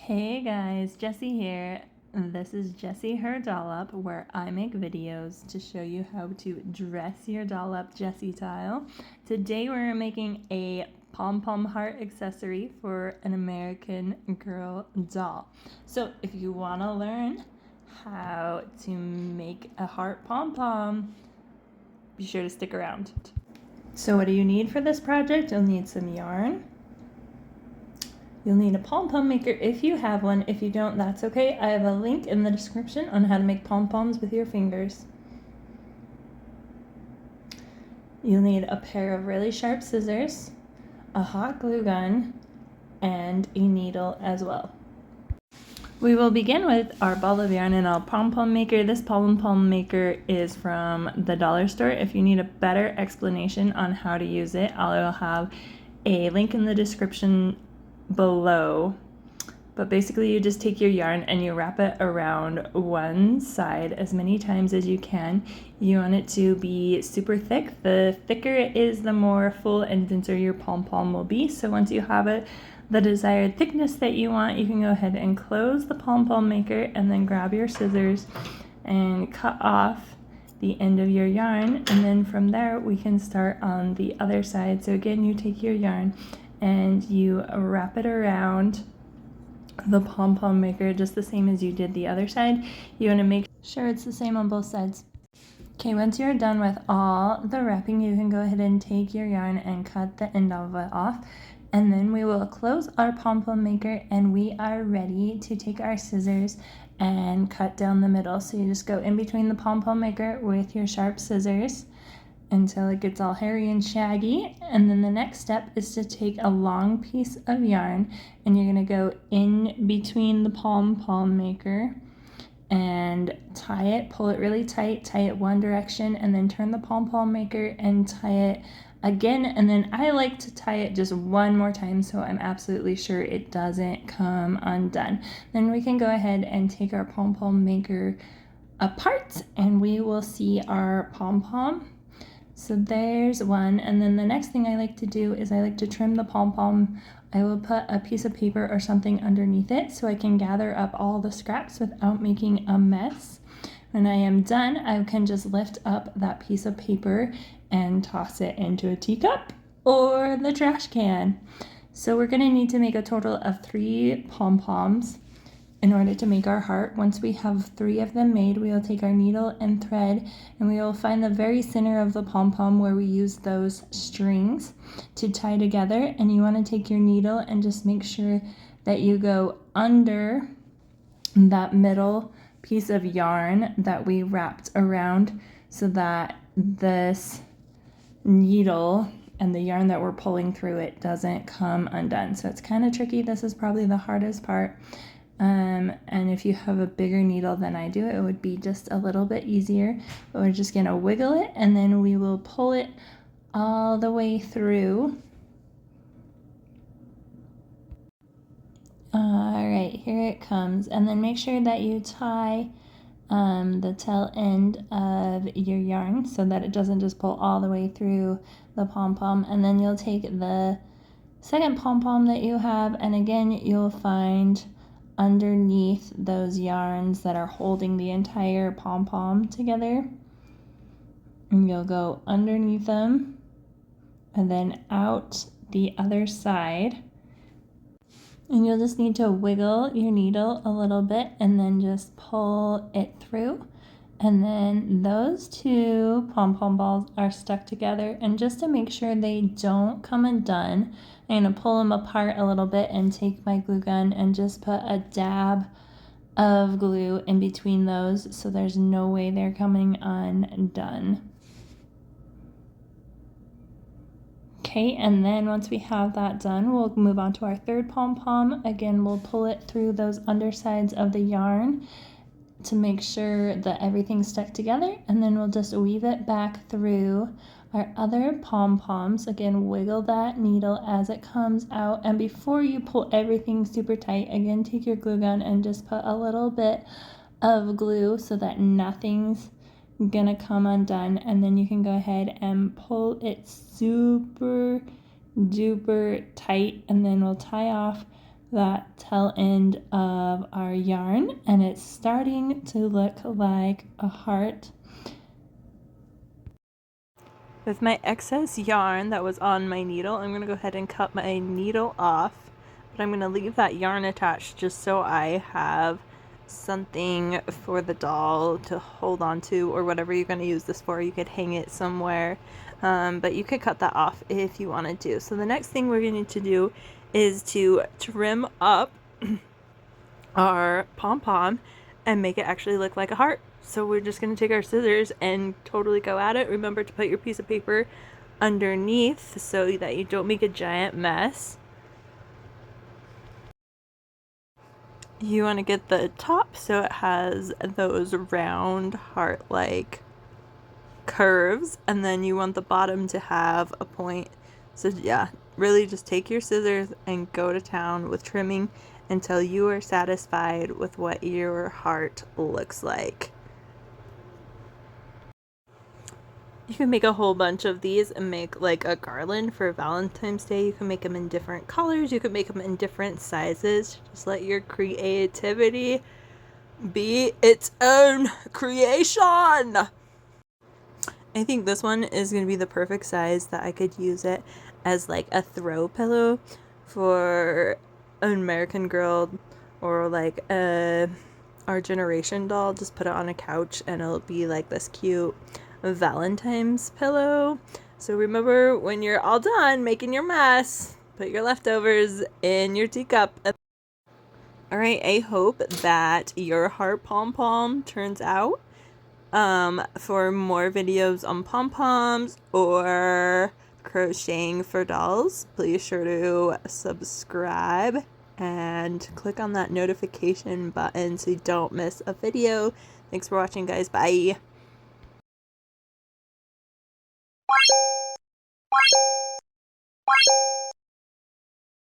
Hey guys, Jessy here. This is Jessyherdollup, where I make videos to show you how to dress your doll up Jessy style. Today we're making a pom-pom heart accessory for an American Girl doll. So if you want to learn how to make a heart pom-pom, be sure to stick around. So what do you need for this project? You'll need some yarn. You'll need a pom-pom maker if you have one. If you don't, that's okay. I have a link in the description on how to make pom-poms with your fingers. You'll need a pair of really sharp scissors, a hot glue gun, and a needle as well. We will begin with our ball of yarn and our pom-pom maker. This pom-pom maker is from the dollar store. If you need a better explanation on how to use it, I will have a link in the description below. But basically you just take your yarn and you wrap it around one side as many times as you can. You want it to be super thick. The thicker it is, the more full and denser your pom-pom will be. So once you have it the desired thickness that you want, you can go ahead and close the pom-pom maker and then grab your scissors and cut off the end of your yarn, and then from there we can start on the other side. So again, you take your yarn and you wrap it around the pom-pom maker just the same as you did the other side. You want to make sure it's the same on both sides. Okay, once you're done with all the wrapping, you can go ahead and take your yarn and cut the end of it off. And then we will close our pom-pom maker and we are ready to take our scissors and cut down the middle. So you just go in between the pom-pom maker with your sharp scissors until it gets all hairy and shaggy. And then the next step is to take a long piece of yarn and you're going to go in between the pom-pom maker and tie it, pull it really tight, tie it one direction, and then turn the pom-pom maker and tie it again. And then I like to tie it just one more time so I'm absolutely sure it doesn't come undone. Then we can go ahead and take our pom-pom maker apart and we will see our pom-pom. So there's one, and then the next thing I like to do is I like to trim the pom-pom. I will put a piece of paper or something underneath it so I can gather up all the scraps without making a mess. When I am done, I can just lift up that piece of paper and toss it into a teacup or the trash can. So we're gonna need to make a total of 3 pom-poms in order to make our heart. Once we have 3 of them made, we will take our needle and thread and we will find the very center of the pom-pom where we use those strings to tie together. And you want to take your needle and just make sure that you go under that middle piece of yarn that we wrapped around so that this needle and the yarn that we're pulling through it doesn't come undone. So it's kind of tricky. This is probably the hardest part. And if you have a bigger needle than I do, it would be just a little bit easier. But we're just gonna wiggle it and then we will pull it all the way through. All right, here it comes. And then make sure that you tie the tail end of your yarn so that it doesn't just pull all the way through the pom-pom. And then you'll take the second pom-pom that you have, and again you'll find underneath those yarns that are holding the entire pom-pom together, and you'll go underneath them and then out the other side, and you'll just need to wiggle your needle a little bit and then just pull it through, and then those 2 pom-pom balls are stuck together. And just to make sure they don't come undone, I'm going to pull them apart a little bit and take my glue gun and just put a dab of glue in between those so there's no way they're coming undone. Okay, and then once we have that done, we'll move on to our 3rd pom-pom. Again, we'll pull it through those undersides of the yarn to make sure that everything's stuck together, and then we'll just weave it back through our other pom-poms. Again, wiggle that needle as it comes out, and before you pull everything super tight, again take your glue gun and just put a little bit of glue so that nothing's gonna come undone, and then you can go ahead and pull it super duper tight, and then we'll tie off that tail end of our yarn, and it's starting to look like a heart. With my excess yarn that was on my needle, I'm going to go ahead and cut my needle off, but I'm going to leave that yarn attached just so I have something for the doll to hold on to, or whatever you're going to use this for. You could hang it somewhere, but you could cut that off if you wanted to. So the next thing we're going to do is to trim up our pom-pom and make it actually look like a heart. So we're just going to take our scissors and totally go at it. Remember to put your piece of paper underneath so that you don't make a giant mess. You want to get the top so it has those round heart-like curves, and then you want the bottom to have a point. So yeah, really just take your scissors and go to town with trimming until you are satisfied with what your heart looks like. You can make a whole bunch of these and make like a garland for Valentine's Day. You can make them in different colors. You can make them in different sizes. Just let your creativity be its own creation. I think this one is going to be the perfect size that I could use it as like a throw pillow for an American Girl or like our generation doll. Just put it on a couch and it'll be like this cute Valentine's pillow. So remember, when you're all done making your mess, put your leftovers in your teacup. Alright, I hope that your heart pom-pom turns out. For more videos on pom-poms or crocheting for dolls, please sure to subscribe and click on that notification button so you don't miss a video. Thanks for watching, guys. Bye.